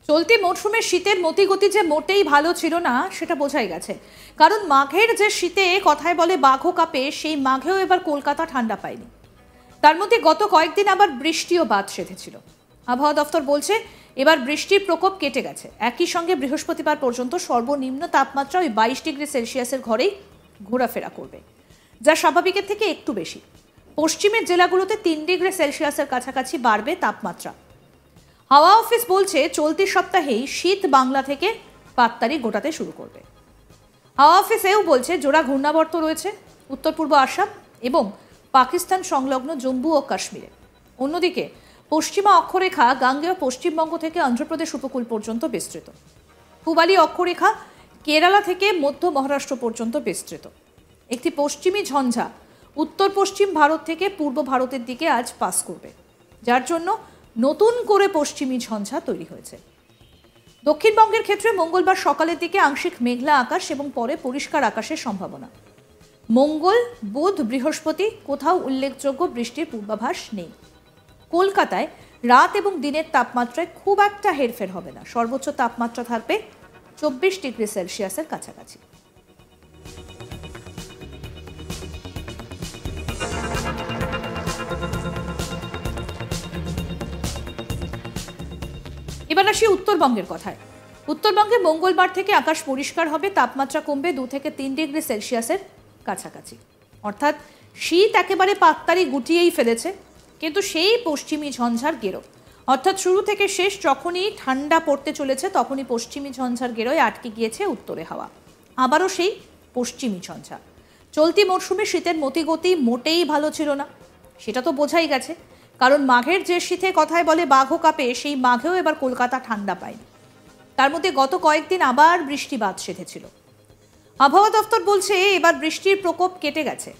চলতি মরশুমে শীতের মতিগতি যে মোটেই ভালো ছিল না সেটা বোঝাই গেছে। কারণ মাঘের যে শীতে কথায় বলে বাঘও কাঁপে, সেই মাঘেও এবার কলকাতা ঠান্ডা পায়নি। তার মধ্যে গত কয়েকদিন আবার বৃষ্টিও বাদ সেধেছিল। আবহাওয়া দফতর বলছে এবার বৃষ্টির প্রকোপ কেটে গেছে। একই সঙ্গে বৃহস্পতিবার পর্যন্ত সর্বনিম্ন তাপমাত্রা ওই 22 ডিগ্রি সেলসিয়াসের ঘরেই ঘোরাফেরা করবে, যা স্বাভাবিকের থেকে একটু বেশি। পশ্চিমের জেলাগুলোতে 3 ডিগ্রি সেলসিয়াসের কাছাকাছি বাড়বে তাপমাত্রা। হাওয়া অফিস বলছে চলতি সপ্তাহেই শীত বাংলা থেকে পাততাড়ি গোটাতে শুরু করবে। হাওয়া অফিসেও বলছে জোড়া ঘূর্ণাবর্ত রয়েছে উত্তর পূর্ব আসাম এবং পাকিস্তান সংলগ্ন জম্মু ও কাশ্মীরে। অন্যদিকে পশ্চিমা অক্ষরেখা গাঙ্গেয় পশ্চিমবঙ্গ থেকে অন্ধ্রপ্রদেশ উপকূল পর্যন্ত বিস্তৃত। পূবালী অক্ষরেখা কেরালা থেকে মধ্য মহারাষ্ট্র পর্যন্ত বিস্তৃত। একটি পশ্চিমী ঝঞ্ঝা উত্তর পশ্চিম ভারত থেকে পূর্ব ভারতের দিকে আজ পাস করবে, যার জন্য নতুন করে পশ্চিমী ঝঞ্ঝা তৈরি হয়েছে। দক্ষিণবঙ্গের ক্ষেত্রে মঙ্গলবার সকালের দিকে আংশিক মেঘলা আকাশ এবং পরে পরিষ্কার আকাশের সম্ভাবনা। মঙ্গল, বুধ, বৃহস্পতি কোথাও উল্লেখযোগ্য বৃষ্টির পূর্বাভাস নেই। কলকাতায় রাত এবং দিনের তাপমাত্রায় খুব একটা হেরফের হবে না। সর্বোচ্চ তাপমাত্রা থাকবে 24 ডিগ্রি সেলসিয়াসের কাছাকাছি। এবার আসি উত্তরবঙ্গের কথায়। উত্তরবঙ্গে মঙ্গলবার থেকে আকাশ পরিষ্কার হবে, তাপমাত্রা কমবে 2 থেকে 3 ডিগ্রি সেলসিয়াসের কাছাকাছি। অর্থাৎ শীত একেবারে পাততাড়ি গুটিয়েই ফেলেছে, কিন্তু সেই পশ্চিমী ঝঞ্ঝার গেরো, অর্থাৎ শুরু থেকে শেষ যখনই ঠান্ডা পড়তে চলেছে তখনই পশ্চিমী ঝঞ্ঝার গেরোয় আটকে গিয়েছে উত্তরে হাওয়া। আবারও সেই পশ্চিমী ঝঞ্ঝা। চলতি মরশুমে শীতের মতিগতি মোটেই ভালো ছিল না, সেটা তো বোঝাই গেছে। কারণ মাঘের যে শীতে কথায় বলে বাঘও কাঁপে, সেই মাঘেও এবার কলকাতা ঠান্ডা পায়নি। তার মধ্যে গত কয়েকদিন আবার বৃষ্টি বাদ সেধেছিল। আবহাওয়া দফতর বলছে এবার বৃষ্টির প্রকোপ কেটে গেছে।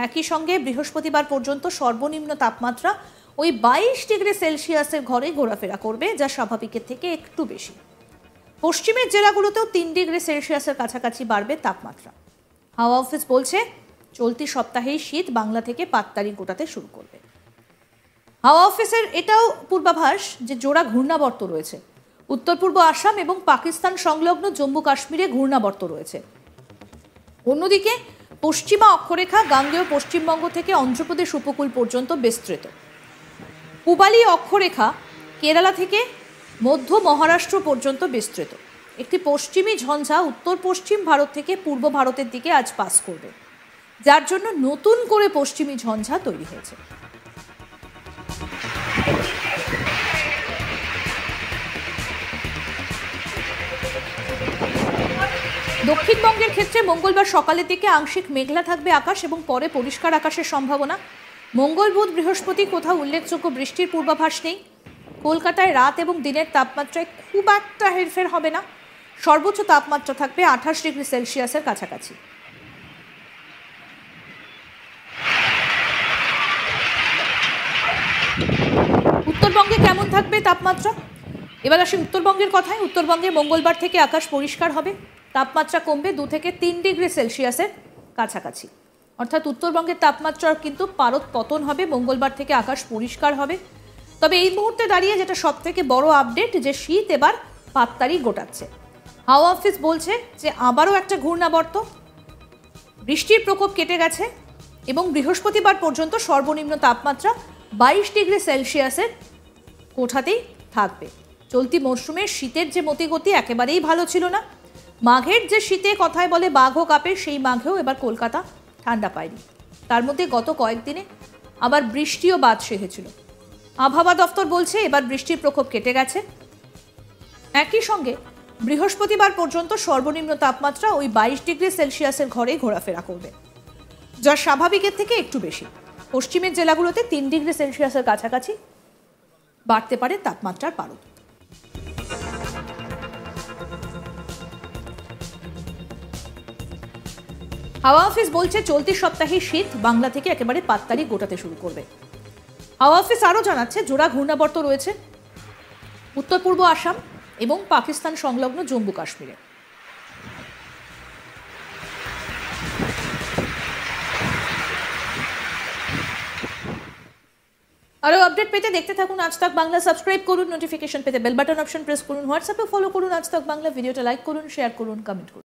একই সঙ্গে বৃহস্পতিবার পর্যন্ত সর্বনিম্ন তাপমাত্রা ওই 22 ডিগ্রি সেলসিয়াসের ঘরে ঘোরাফেরা করবে, যা স্বাভাবিকের থেকে একটু বেশি। পশ্চিমের জেলাগুলোতেও 3 ডিগ্রি সেলসিয়াসের কাছাকাছি বাড়বে তাপমাত্রা। হাওয়া অফিস বলছে চলতি সপ্তাহেই শীত বাংলা থেকে পাততাড়ি গোটাতে শুরু করবে। হাওয়া অফিসের এটাও পূর্বাভাস যে জোড়া ঘূর্ণাবর্ত রয়েছে উত্তর পূর্ব আসাম এবং পাকিস্তান সংলগ্ন জম্মু কাশ্মীরে ঘূর্ণাবর্ত রয়েছে। অন্যদিকে পশ্চিমা অক্ষরেখা গাঙ্গেয় পশ্চিমবঙ্গ থেকে অন্ধ্রপ্রদেশ উপকূল পর্যন্ত বিস্তৃত। পূবালী অক্ষরেখা কেরালা থেকে মধ্য মহারাষ্ট্র পর্যন্ত বিস্তৃত। একটি পশ্চিমী ঝঞ্ঝা উত্তর পশ্চিম ভারত থেকে পূর্ব ভারতের দিকে আজ পাস করবে, যার জন্য নতুন করে পশ্চিমী ঝঞ্ঝা তৈরি হয়েছে। দক্ষিণবঙ্গের ক্ষেত্রে মঙ্গলবার সকালের দিকে আংশিক মেঘলা থাকবে আকাশ এবং পরে পরিষ্কার আকাশের সম্ভাবনা। মঙ্গল, বুধ, বৃহস্পতি কোথাও উল্লেখযোগ্য বৃষ্টির পূর্বাভাস নেই। কলকাতায় রাত এবং দিনের তাপমাত্রায় খুব একটা হেরফের হবে না। সর্বোচ্চ তাপমাত্রা থাকবে 28 ডিগ্রি সেলসিয়াসের কাছাকাছি। উত্তরবঙ্গে কেমন থাকবে তাপমাত্রা? এবার আসি উত্তরবঙ্গের কথায়। উত্তরবঙ্গে মঙ্গলবার থেকে আকাশ পরিষ্কার হবে, তাপমাত্রা কমবে 2 থেকে 3 ডিগ্রি সেলসিয়াসের কাছাকাছি। অর্থাৎ উত্তরবঙ্গের তাপমাত্রার কিন্তু পারদ পতন হবে, মঙ্গলবার থেকে আকাশ পরিষ্কার হবে। তবে এই মুহূর্তে দাঁড়িয়ে যেটা সব থেকে বড় আপডেট, যে শীত এবার পাততাড়ি গোটাচ্ছে। হাওয়া অফিস বলছে যে আবারও একটা ঘূর্ণাবর্ত, বৃষ্টির প্রকোপ কেটে গেছে এবং বৃহস্পতিবার পর্যন্ত সর্বনিম্ন তাপমাত্রা 22 ডিগ্রি সেলসিয়াসের কোঠাতেই থাকবে। চলতি মরশুমে শীতের যে মতিগতি একেবারেই ভালো ছিল না। মাঘের যে শীতে কথায় বলে বাঘও কাঁপে, সেই মাঘেও এবার কলকাতা ঠান্ডা পায়নি। তার মধ্যে গত কয়েকদিনে আবার বৃষ্টিও বাদ সেধেছিল। আবহাওয়া দফতর বলছে এবার বৃষ্টির প্রকোপ কেটে গেছে। একই সঙ্গে বৃহস্পতিবার পর্যন্ত সর্বনিম্ন তাপমাত্রা ওই 22 ডিগ্রি সেলসিয়াসের ঘরে ঘোরাফেরা করবে, যা স্বাভাবিকের থেকে একটু বেশি। পশ্চিমের জেলাগুলোতে 3 ডিগ্রি সেলসিয়াসের কাছাকাছি বাড়তে পারে তাপমাত্রার পারদ। হাওয়া অফিস বলছে চলতি সপ্তাহে শীত বাংলা থেকে একেবারে পাততাড়ি গোটাতে শুরু করবে। হাওয়া অফিস আরও জানাচ্ছে জোড়া ঘূর্ণাবর্ত রয়েছে উত্তর পূর্ব আসাম এবং পাকিস্তান সংলগ্ন জম্মু কাশ্মীরে। আরো আপডেট পেতে দেখতে থাকুন আজ তাক বাংলা, সাবস্ক্রাইব করুন, নোটিফিকেশন পেতে বেল বাটন অপশন প্রেস করুন, হোয়াটসঅ্যাপে ফলো করুন আজ তাক বাংলা, ভিডিওটা লাইক করুন, শেয়ার করুন, কমেন্ট করুন।